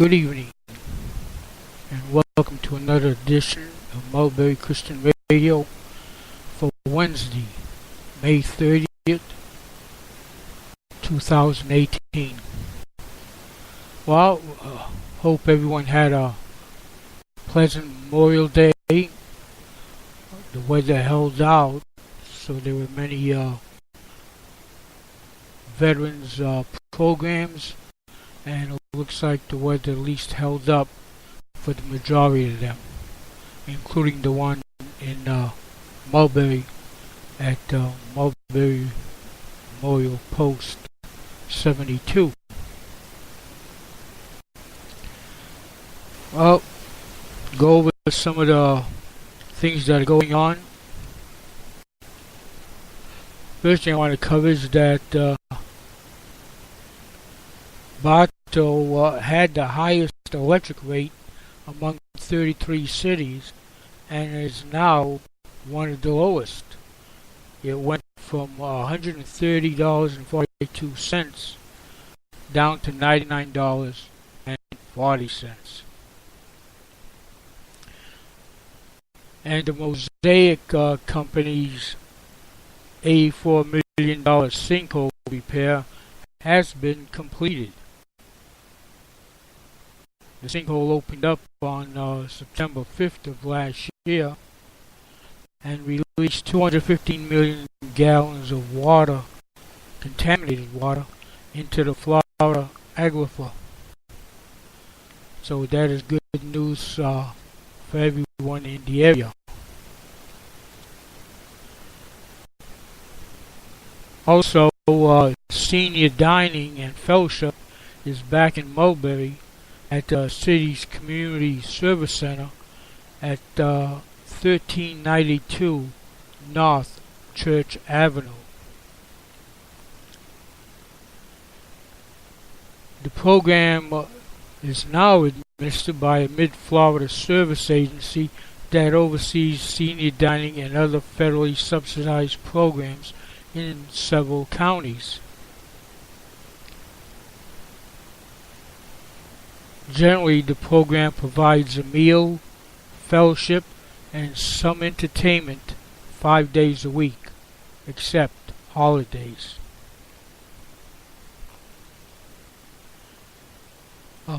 Good evening, and welcome to another edition of Mulberry Christian Radio for Wednesday, May 30th, 2018. Well, hope everyone had a pleasant Memorial Day. The weather held out, so there were many veterans programs, and it looks like the weather at least held up for the majority of them, including the one in Mulberry at Mulberry Memorial Post 72. Well, go over some of the things that are going on. First thing I want to cover is that Bartow had the highest electric rate among 33 cities and is now one of the lowest. It went from $130.42 down to $99.40. And the Mosaic Company's $84 million sinkhole repair has been completed. The sinkhole opened up on September 5th of last year and released 215 million gallons of water, contaminated water, into the Florida aquifer. So that is good news for everyone in the area. Also, senior dining and fellowship is back in Mulberry at the city's community service center at 1392 North Church Avenue. The program is now administered by a Mid-Florida service agency that oversees senior dining and other federally subsidized programs in several counties. Generally, the program provides a meal, fellowship, and some entertainment 5 days a week, except holidays.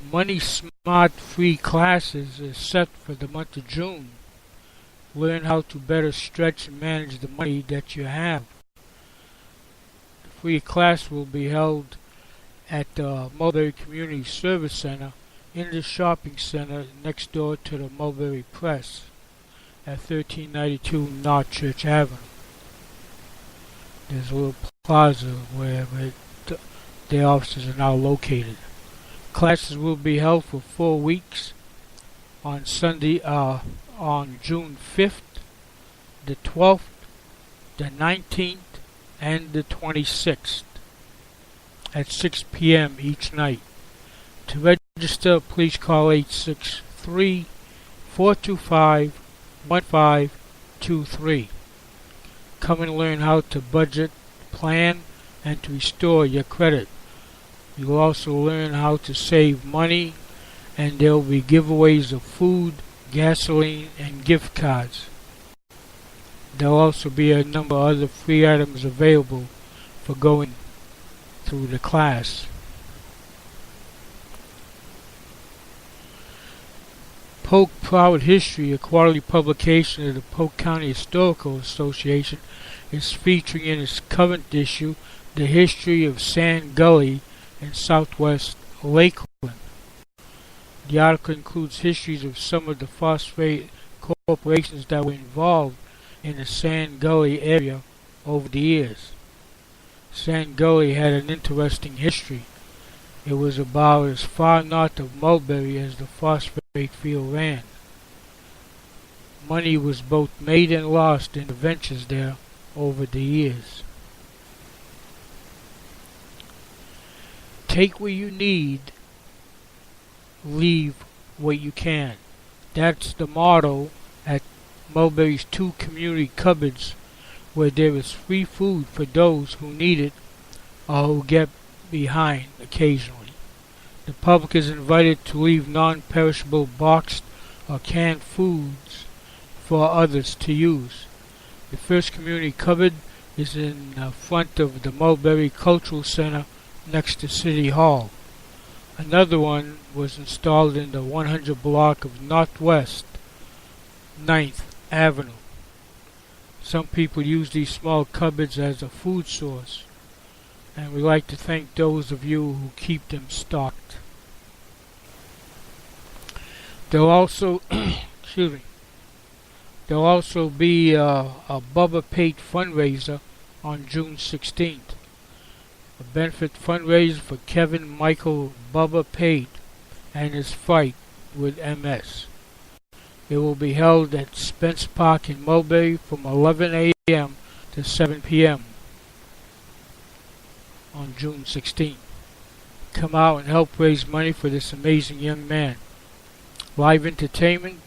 Money Smart free classes is set for the month of June. Learn how to better stretch and manage the money that you have. The free class will be held at the Mulberry Community Service Center in the shopping center next door to the Mulberry Press at 1392 North Church Avenue. There's a little plaza where their offices are now located. Classes will be held for 4 weeks on Sunday, on June 5th, the 12th, the 19th, and the 26th at 6 p.m. each night. To register, please call 863-425-1523. Come and learn how to budget, plan, and to restore your credit. You will also learn how to save money, and there will be giveaways of food, gasoline, and gift cards. There will also be a number of other free items available for going through the class. Polk Proud History, a quarterly publication of the Polk County Historical Association, is featuring in its current issue the history of Sand Gully in southwest Lakeland. The article includes histories of some of the phosphate corporations that were involved in the Sand Gully area over the years. Sand Gully had an interesting history. It was about as far north of Mulberry as the phosphate field ran. Money was both made and lost in the ventures there over the years. Take what you need, leave what you can. That's the motto at Mulberry's 2 community cupboards, where there is free food for those who need it or who get behind occasionally. The public is invited to leave non-perishable boxed or canned foods for others to use. The first community cupboard is in front of the Mulberry Cultural Center next to City Hall. Another one was installed in the 100 block of Northwest 9th Avenue. Some people use these small cupboards as a food source, and we'd like to thank those of you who keep them stocked. There'll also, excuse me, there'll also be a Bubba Pate fundraiser on June 16th. A benefit fundraiser for Kevin Michael Bubba Pate and his fight with MS. It will be held at Spence Park in Mulberry from 11 a.m. to 7 p.m. on June 16th. Come out and help raise money for this amazing young man. Live entertainment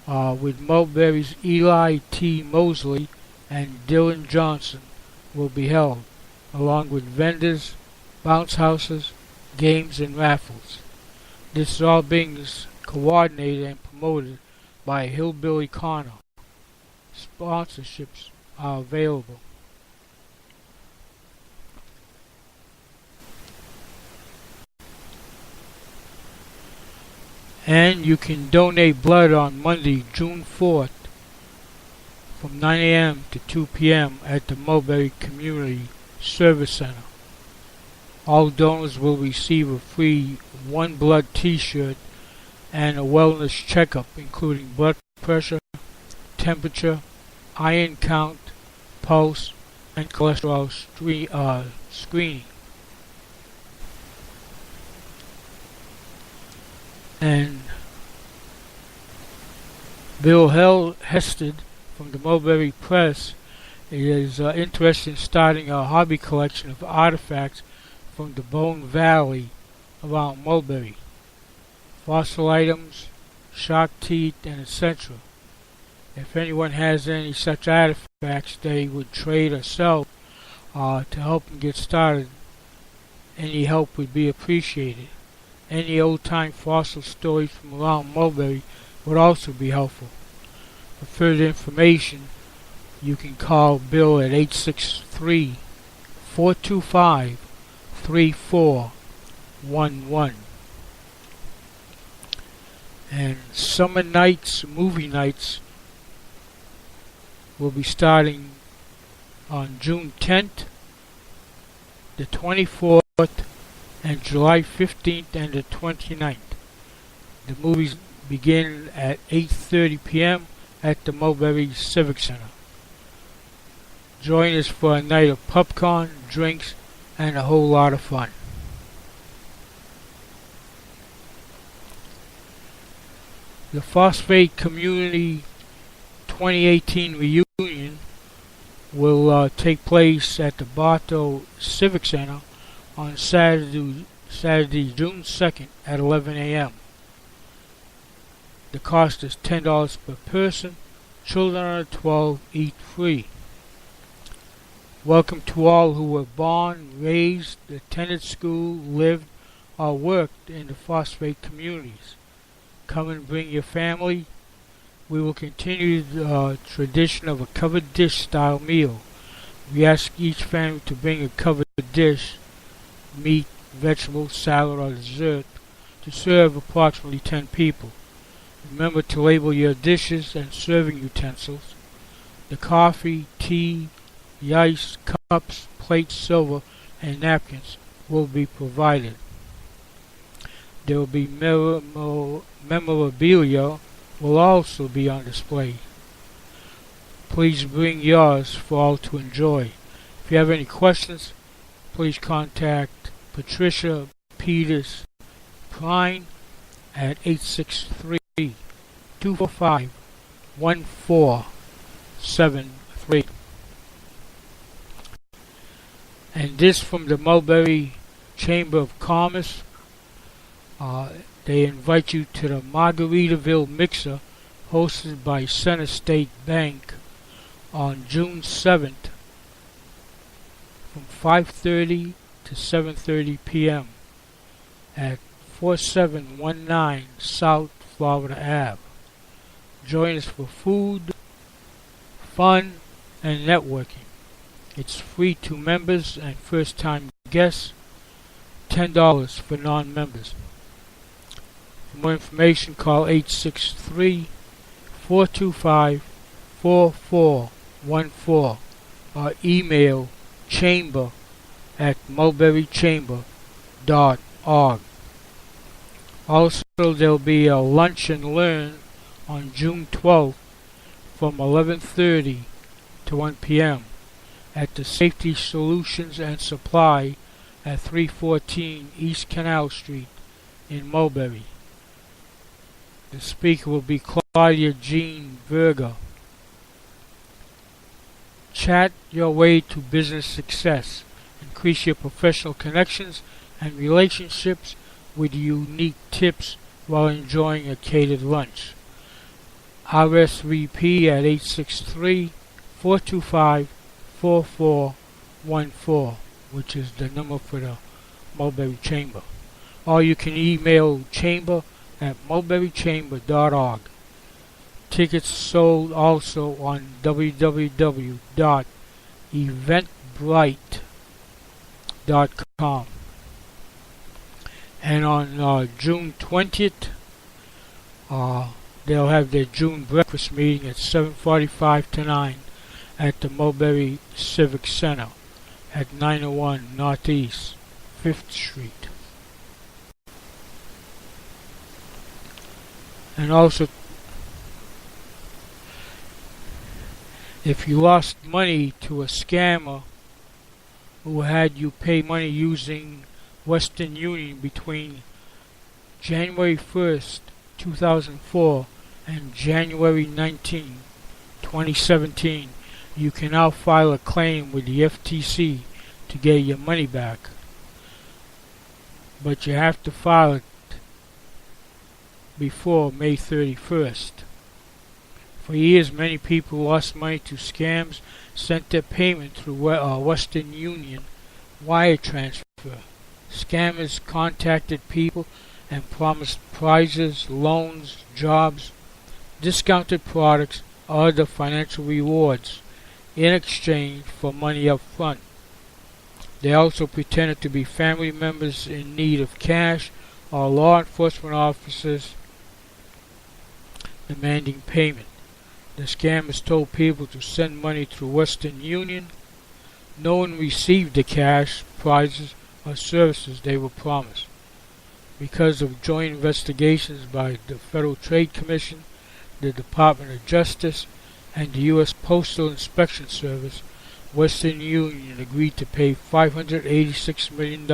with Mulberry's Eli T. Mosley and Dylan Johnson will be held, along with vendors, bounce houses, games, and raffles. This is all being coordinated and promoted by Hillbilly Connor. Sponsorships are available. And you can donate blood on Monday, June 4th from 9 a.m. to 2 p.m. at the Mulberry Community Service Center. All donors will receive a free One Blood t-shirt and a wellness checkup including blood pressure, temperature, iron count, pulse, and cholesterol screening. And Bill Hested from the Mulberry Press is interested in starting a hobby collection of artifacts from the Bone Valley around Mulberry. Fossil items, shark teeth, and etc. If anyone has any such artifacts they would trade or sell to help them get started, any help would be appreciated. Any old-time fossil stories from around Mulberry would also be helpful. For further information, you can call Bill at 863-425-3411. And Summer Nights, movie nights, will be starting on June 10th, the 24th, and July 15th and the 29th. The movies begin at 8:30 p.m. at the Mulberry Civic Center. Join us for a night of popcorn, drinks, and a whole lot of fun. The Phosphate Community 2018 reunion will take place at the Bartow Civic Center on Saturday, June 2nd at 11 a.m. The cost is $10 per person. Children under 12 eat free. Welcome to all who were born, raised, attended school, lived, or worked in the phosphate communities. Come and bring your family. We will continue the tradition of a covered dish style meal. We ask each family to bring a covered dish, meat, vegetable, salad, or dessert to serve approximately 10 people. Remember to label your dishes and serving utensils. The coffee, tea, the ice, cups, plates, silver, and napkins will be provided. There will be memorabilia will also be on display. Please bring yours for all to enjoy. If you have any questions, please contact Patricia Peters Prine at 863-245-1473. And this from the Mulberry Chamber of Commerce. They invite you to the Margaritaville Mixer hosted by Center State Bank on June 7th from 5:30 to 7:30 p.m. at 4719 South Florida Ave. Join us for food, fun, and networking. It's free to members and first-time guests, $10 for non-members. For more information, call 863-425-4414 or email chamber@mulberrychamber.org. Also, there'll be a lunch and learn on June 12th from 11:30 to 1 p.m. at the Safety Solutions and Supply at 314 East Canal Street in Mulberry. The speaker will be Claudia Jean Verga. Chat your way to business success. Increase your professional connections and relationships with unique tips while enjoying a catered lunch. RSVP at 863-425-4414, which is the number for the Mulberry Chamber. Or you can email chamber@mulberrychamber.org. Tickets sold also on www.eventbrite.com. And on June 20th, they'll have their June breakfast meeting at 7:45 to 9 at the Mulberry Civic Center at 901 Northeast 5th Street. And also, if you lost money to a scammer who had you pay money using Western Union between January 1st, 2004 and January 19, 2017, you can now file a claim with the FTC to get your money back. But you have to file it before May 31st. For years, many people lost money to scams, sent their payment through Western Union wire transfer. Scammers contacted people and promised prizes, loans, jobs, discounted products, or other financial rewards in exchange for money up front. They also pretended to be family members in need of cash or law enforcement officers demanding payment. The scammers told people to send money through Western Union. No one received the cash, prizes, or services they were promised. Because of joint investigations by the Federal Trade Commission, the Department of Justice, and the U.S. Postal Inspection Service, Western Union agreed to pay $586 million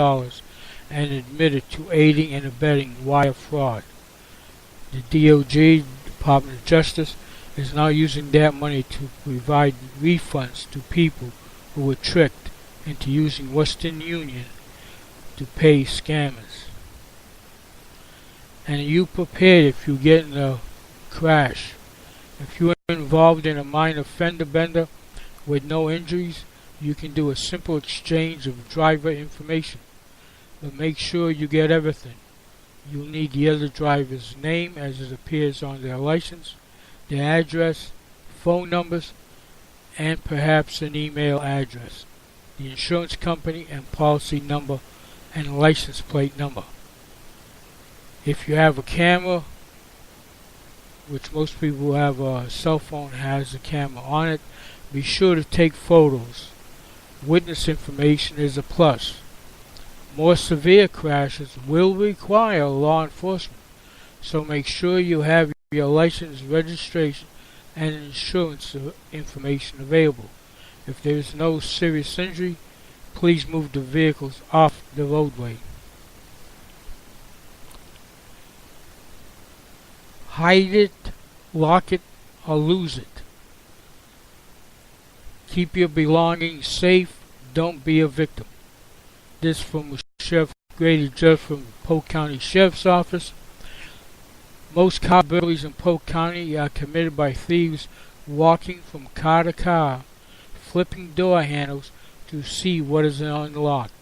and admitted to aiding and abetting wire fraud. The DOJ, Department of Justice, is now using that money to provide refunds to people who were tricked into using Western Union to pay scammers. And are you prepared if you get in a crash? If you are involved in a minor fender bender with no injuries, you can do a simple exchange of driver information. But make sure you get everything. You'll need the other driver's name as it appears on their license, their address, phone numbers, and perhaps an email address, the insurance company and policy number and license plate number. If you have a camera, which most people who have a cell phone has a camera on it, be sure to take photos. Witness information is a plus. More severe crashes will require law enforcement, so make sure you have your license, registration, and insurance information available. If there is no serious injury, please move the vehicles off the roadway. Hide it, lock it, or lose it. Keep your belongings safe. Don't be a victim. This from Sheriff Grady Judge from Polk County Sheriff's Office. Most car burglaries in Polk County are committed by thieves walking from car to car, flipping door handles to see what is unlocked.